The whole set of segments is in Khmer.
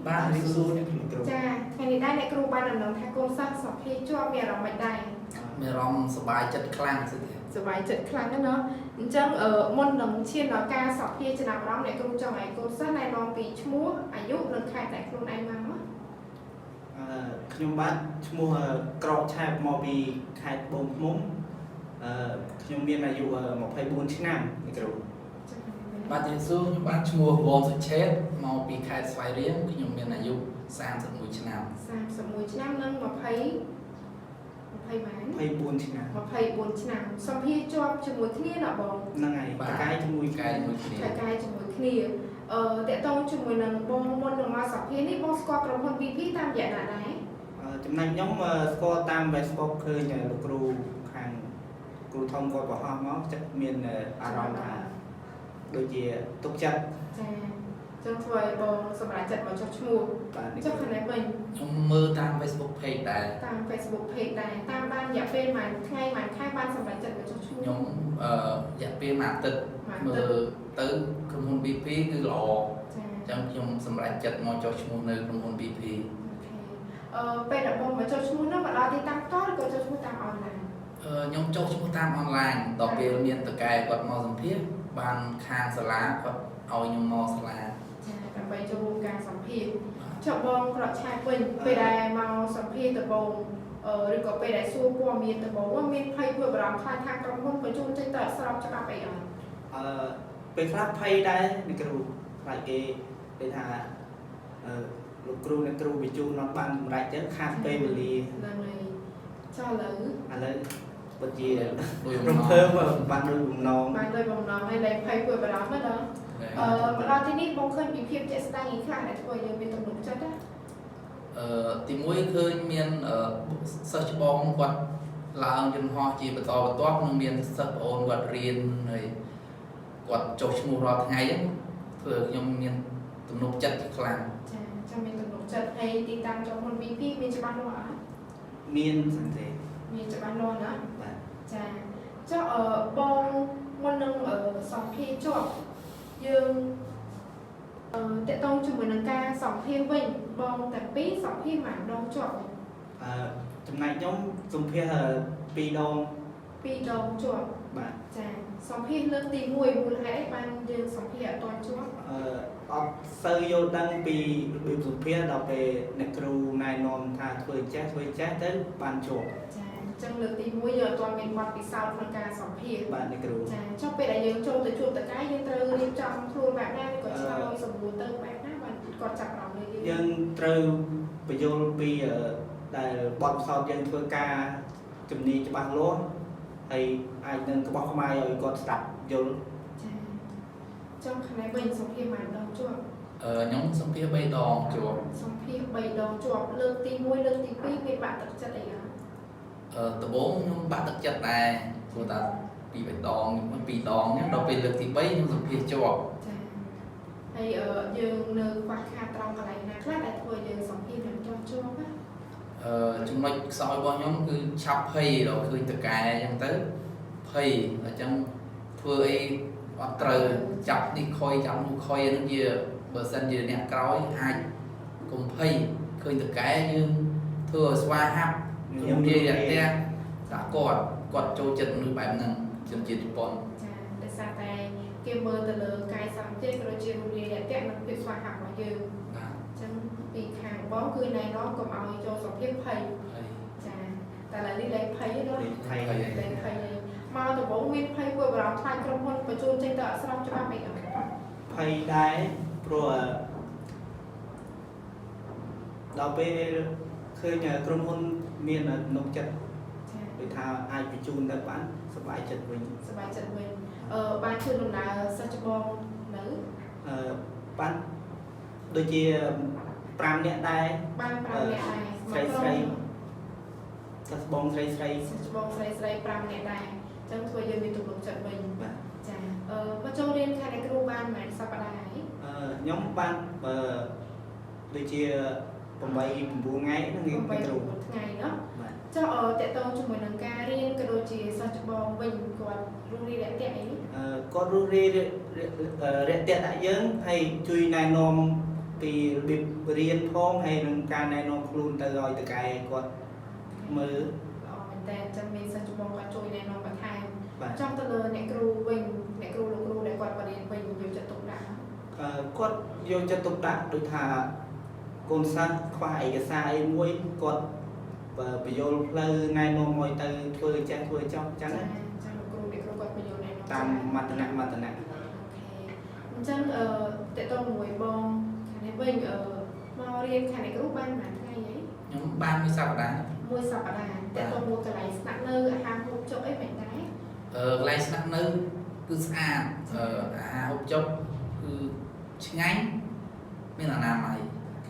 ba đi xuống này kêu cha ngày nay đây này kêu ba nằm nằm thay cô sắc sọc khi cho mẹ lòng mạch đài mẹ romสบายจัดคลั่งสิ สบายจัดครั้งนั้นเนาะจังมนหนังเชียนเราการสอบพี่จะนำร้องในกลุ่มจังไอ้กลุ่มสั้นในรองปีชั่วโมงอายุเรื่องใครแต่กลุ่มไอ้มาเนาะ ខ្ញុំបាទឈ្មោះក្រកឆែបមកពីខេត្តត្បូងឃ្មុំខ្ញុំមានអាយុ24ឆ្នាំនេះគ្រូ បាទជាសួរខ្ញុំបាទឈ្មោះវងសុឆេតមកពីខេត្តស្វាយរៀងខ្ញុំមានអាយុ31ឆ្នាំ31ឆ្នាំនឹង20បាន 24ឆ្នាំ 24ឆ្នាំសំភារជាប់ជាមួយគ្នាណាបង ហ្នឹងហើយតកាយជាមួយ កាយមួយគ្នា តកាយជាមួយគ្នាតកតងជាមួយនឹងបងមុននឹងមកសំភារនេះបងស្គាល់ក្រុមហ៊ុន BP តាមរយៈណាដែរ ចំណែកខ្ញុំស្គាល់តាម Facebook ឃើញលោកគ្រូខាងគ្រូធំគាត់បង្ហោះមកចិត្តមានអារម្មណ៍ថាដូចជាទុកចិត្ត ចាចឹងធ្វើឲ្យបងសម្រាប់ចិត្តមកចុះឈ្មោះ បាទនេះ ចុះខាងនេះវិញ ខ្ញុំមើលតាម Facebook page ដែរ តាម Facebook page ដែរតាមបានរយៈពេលប្រហែលថ្ងៃប្រហែលខែបានសម្រាប់ចិត្តមកចុះឈ្មោះ ខ្ញុំរយៈពេលមួយអាទិត្យមើលទៅក្រុមហ៊ុន BP គឺល្អ ចា អញ្ចឹងខ្ញុំសម្រេចចិត្តមកចុះឈ្មោះនៅក្រុមហ៊ុន BP ពេលដែលបងមកចុះឈ្មោះនោះមកដល់ទីតាំងតឬក៏ចុះឈ្មោះតាមអនឡាញ ខ្ញុំចុះឈ្មោះតាមអនឡាញដល់ពេលមានតកែគាត់មកសម្ភាសបានខាងសាលាគាត់ឲ្យខ្ញុំមកសាលា ចាដើម្បីចូលរួមការសម្ភាសចុះបងក្រកឆាយវិញពេលដែលមកសម្ភាសដំបូងឬក៏ពេលដែលសួរព័ត៌មានដំបូងមានភ័យព្រួយបារម្ភខ្លាចថាក្រុមហ៊ុនបញ្ជូនចេញទៅអស្របច្បាប់អីអត់ ពេលខ្លះភ័យដែរនេះគ្រូខ្លាចគេគេថាលោកគ្រូអ្នកគ្រូបញ្ជូនមកបានសម្រេចទៅខាតពេលវេលា ហ្នឹងហើយចុះឥឡូវ ពិតជា ដូច រំភើបបានដូចបំណង បានដោយបំណងហើយដែលភ័យព្រួយបារម្ភហ្នឹងដល់មកដល់ទីនេះបងឃើញពីភាពជាក់ស្ដែងឯខ្លះដែលធ្វើឲ្យយើងមានទំនុកចិត្តណា ទីមួយឃើញមានសិស្សច្បងគាត់ឡើងយន្តហោះជាបន្តបន្ទាប់នឹងមានសិស្សប្អូនគាត់រៀនហើយគាត់ចុះឈ្មោះរាល់ថ្ងៃហ្នឹងធ្វើឲ្យខ្ញុំមានទំនុកចិត្តជាខ្លាំង ចាចាំមានទំនុកចិត្តហើយទីតាំងក្រុមហ៊ុន BP មានច្បាស់លាស់អត់ មានសង្កេត មានច្បាស់លាស់ណា បាទ ចាចុះបងមុននឹងសម្ភារជាប់យើងតកតងជាមួយនឹងការសម្ភារវិញបងតែពីរសម្ភារមួយដងជាប់ ចំណែកខ្ញុំសម្ភារ2ដង ពីរដងជាប់ បាទ ចាសម្ភារលើកទី1មូលហេតុអីបានយើងសម្ភារអត់ទាន់ជាប់ អត់សូវយល់ដឹងពីរបៀបសម្ភារដល់ពេលអ្នកគ្រូណែនាំថាធ្វើចេះទៅបានជាប់ ចាអញ្ចឹងលើកទី1យើងអត់ទាន់មានបទពិសោធន៍ក្នុងការសម្ភារ បាទអ្នកគ្រូ ចាចុះពេលដែលយើងចូលទៅជួបតកែយើងត្រូវរៀបចំខ្លួនបែបណាឬក៏ឆ្លើយសំណួរទៅបែបណាបានគាត់ចាប់អារម្មណ៍លើយើង យើងត្រូវបញ្យល់ពីដែលបទពិសោធន៍យើងធ្វើការជំនាញច្បាស់លាស់ហើយអាចនឹងក្បោះក្បាយឲ្យគាត់ស្ដាប់យល់ ចាចុះខាងនេះវិញសម្ភារមួយដងជាប់ ខ្ញុំសម្ភារ3ដងជាប់ សម្ភារ3ដងជាប់លើកទី1លើកទី2មានបាក់ទឹកចិត្តអីអត់ ដំបូងខ្ញុំបាក់ទឹកចិត្តដែរព្រោះថាពី3ដង2ដងហ្នឹងដល់ពេលលើកទី3ខ្ញុំសម្ភារជាប់ ចាហើយយើងនៅខ្វះខាតត្រង់កន្លែងណាខ្លះដែលធ្វើឲ្យយើងសម្ភារមិនជាប់ជាប់ណា ចំណុចខ្សោយរបស់ខ្ញុំគឺឆាប់ភ័យដល់ឃើញតកែអញ្ចឹងទៅភ័យអញ្ចឹងធ្វើអីអត់ត្រូវចាប់នេះខុយចាប់នោះខុយហ្នឹងជាបើសិនជាអ្នកក្រោយអាចកុំភ័យឃើញតកែយើងធ្វើឲ្យស្វាហាប់ខ្ញុំនិយាយតែថាគាត់ចូលចិត្តមនុស្សបែបហ្នឹងជនជាតិជប៉ុន ចាដោយសារតែគេមើលទៅលើកាយសម្បត្តិក៏ដូចជារូបរាងរាក់ទាក់និងភាពស្វាហាប់របស់យើង បាទ អញ្ចឹងពីខាងបងគឺណែនាំកុំឲ្យចូលសម្ភារភ័យ ហើយ ចាតែឡើយនេះលែងភ័យទេណា ថៃ លែងភ័យទេមកដំបូងមានភ័យព្រួយបារម្ភខ្លាចក្រុមហ៊ុនបញ្ជូនចេញទៅអស្របច្បាប់អីអត់ ភ័យដែរព្រោះដល់ពេលឃើញក្រុមហ៊ុនមាននុកចិត្ត ចា ដូចថាអាចបញ្ជូនទៅបានសប្បាយចិត្តវិញ សប្បាយចិត្តវិញបានជួយដំណើរសិស្សច្បងនៅ បានដូចជា5នាក់ដែរ បាន5នាក់ដែរ ស្រីសិស្សបងស្រី សិស្សច្បងស្រី5នាក់ដែរអញ្ចឹងធ្វើយើងមានទំនុកចិត្តវិញ បាទ ចាមកចូលរៀនខែគ្រូបានប្រហែលសប្តាហ៍ហើយ ខ្ញុំបានដូចជា8 9ថ្ងៃហ្នឹងរៀនពីគ្រូ ថ្ងៃเนาะ បាទ ចុះតកតងជាមួយនឹងការរៀនក៏ដូចជាសិស្សច្បងវិញគាត់រួមរៀនរាក់ទាក់អី គាត់រស់រាយរាក់ទាក់ដាក់យើងហើយជួយណែនាំ ពីរបៀបរៀនផងហើយនឹងការណែនាំខ្លួនទៅឲ្យតកែគាត់មើល មែនតែចាំមានសិស្សច្បងគាត់ជួយណែនាំបន្ថែម បាទ ចង់ទៅលើអ្នកគ្រូវិញអ្នកគ្រូលោកគ្រូដែលគាត់បរៀនវិញយកចិត្តទុកដាក់ គាត់យកចិត្តទុកដាក់ដូចថាកូនសិស្សខ្វះឯកសារអីមួយគាត់បញ្យល់ផ្លូវណែនាំឲ្យទៅធ្វើចេះធ្វើចប់ចឹងណា ចាំលោកគ្រូអ្នកគ្រូគាត់បញ្យល់ណែនាំ តាមមត្តនៈ អូខេអញ្ចឹងតើតើមួយបងខាងនេះវិញមករៀនខាងអ្នកគ្រូបានប៉ុន្មានថ្ងៃអី ខ្ញុំបានមួយសប្តាហ៍ មួយសប្តាហ៍តើតើមួយកន្លែងស្នាក់នៅអាហារហូបចុកអីមិនដែរ កន្លែងស្នាក់នៅគឺស្អាតអាហារហូបចុកគឺឆ្ងាញ់មានអនាម័យ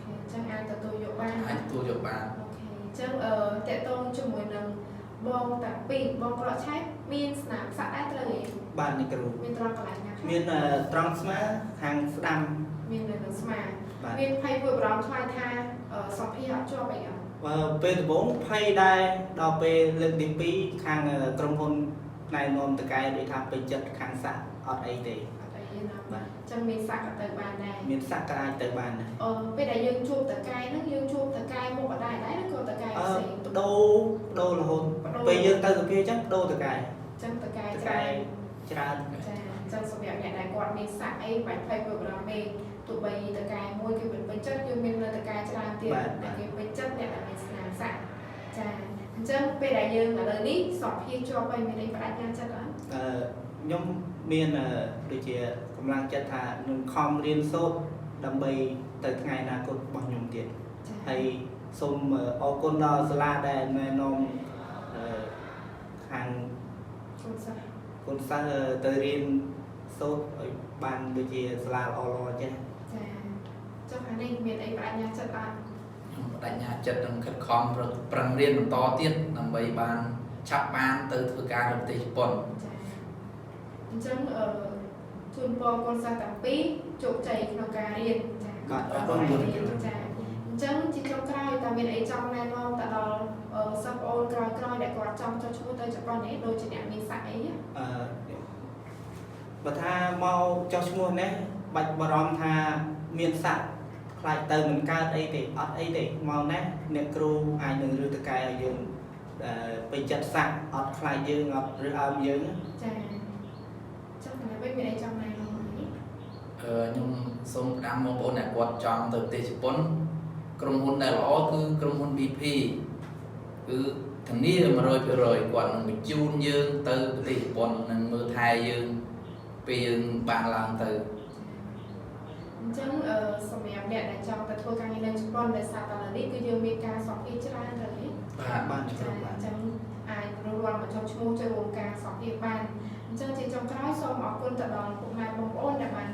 អញ្ចឹងអាចទទួលយកបាន អាចទទួលយកបាន អូខេអញ្ចឹងតើតើជាមួយនឹងបងតាពីរបងប្រឆែកមានស្នាមសាក់ដែរត្រូវទេ បាទនេះគ្រូ មានត្រង់កន្លែងណាខ្លះ មានត្រង់ស្មាខាងស្ដាំ មាននៅនឹងស្មា បាទ មានភ័យព្រួយបារម្ភខ្លាចថាសម្ភារអត់ជាប់អីអត់ ពេលដំបូងភ័យដែរដល់ពេលលើកទី2ខាងក្រុមហ៊ុនណែនាំតកែដូចថាពេញចិត្តខាងសាក់អត់អីទេ អត់អីទេណា បាទ អញ្ចឹងមានសាក់ក៏ទៅបានដែរ មានសាក់ក៏អាចទៅបានដែរ ពេលដែលយើងជួបតកែហ្នឹងយើងជួបតកែមុខអត់ដែរឬក៏តកែផ្សេង បដូររហូតពេលយើងទៅសភាអញ្ចឹងបដូរតកែ អញ្ចឹងតកែ ត ច្រើន កែច្រើន ចាអញ្ចឹងសម្រាប់អ្នកដែលគាត់មានសាក់អីបាច់ភ័យព្រួយបារម្ភទេទោះបីតកែមួយគេពេញចិត្តយើងមាននៅតកែច្រើនទៀតតែគេពេញចិត្តអ្នកដែលមានស្នាមសាក់ចាអញ្ចឹងពេលដែលយើងឥឡូវនេះសម្ភារជាប់ហើយមានអីបដិញ្ញាចិត្តអត់ ខ្ញុំមានដូចជាកម្លាំងចិត្តថានឹងខំរៀនសូត្រដើម្បីទៅថ្ងៃអនាគតរបស់ខ្ញុំទៀត ចា ហើយសូមអរគុណដល់សាលាដែលណែនាំខាង គុណសិស្ស គុណសិស្សទៅរៀនសូត្រឲ្យបានដូចជាសាលាល្អៗចេះ ចាចុះអានេះមានអីបដិញ្ញាចិត្តអត់ ខ្ញុំបដិញ្ញាចិត្តនឹងខិតខំប្រឹងរៀនបន្តទៀតដើម្បីបានឆាប់បានទៅធ្វើការនៅប្រទេសជប៉ុន ចាអញ្ចឹងជូនពរកូនសិស្សទាំងពីរជោគជ័យក្នុងការរៀនចា បាទអរ អ គុណ រគុណចាអញ្ចឹងជាចុងក្រោយតើមានអីចង់ណែនាំទៅដល់សិស្សប្អូនក្រោយៗដែលគាត់ចង់ចុះឈ្មោះទៅជប៉ុននេះដូចជាអ្នកមានសាក់អី បើថាមកចោះឈ្មោះនេះបាច់បារម្ភថាមានសាក់ខ្លាចទៅមិនកើតអីទេអត់អីទេមកណាអ្នកគ្រូអាចនឹងរើតកែឲ្យយើងពេញចិត្តសាក់អត់ខ្លាចយើងអត់រើអើមយើង ចាចុះខាងនេះមានអីចង់ណែនាំទេ ខ្ញុំសូមផ្ដាំបងប្អូនអ្នកគាត់ចង់ទៅប្រទេសជប៉ុនក្រុមហ៊ុនដែលល្អគឺក្រុមហ៊ុន BP គឺធានា 100% គាត់នឹងបញ្ជូនយើងទៅប្រទេសជប៉ុននិងមើលថែយើងពេលយើងបានឡើងទៅ អញ្ចឹងសម្រាប់អ្នកដែលចង់ទៅធ្វើការងារនៅជប៉ុនដោយសារតែនេះគឺយើងមានការសម្ភារច្រើនទៅនេះ បាន ចា ច្រើនបាន អញ្ចឹងអាចរួមមកចុះឈ្មោះចូលរួមការសម្ភារបានអញ្ចឹងជាចុងក្រោយសូមអរគុណទៅដល់ពុកម៉ែបងប្អូនដែលបាន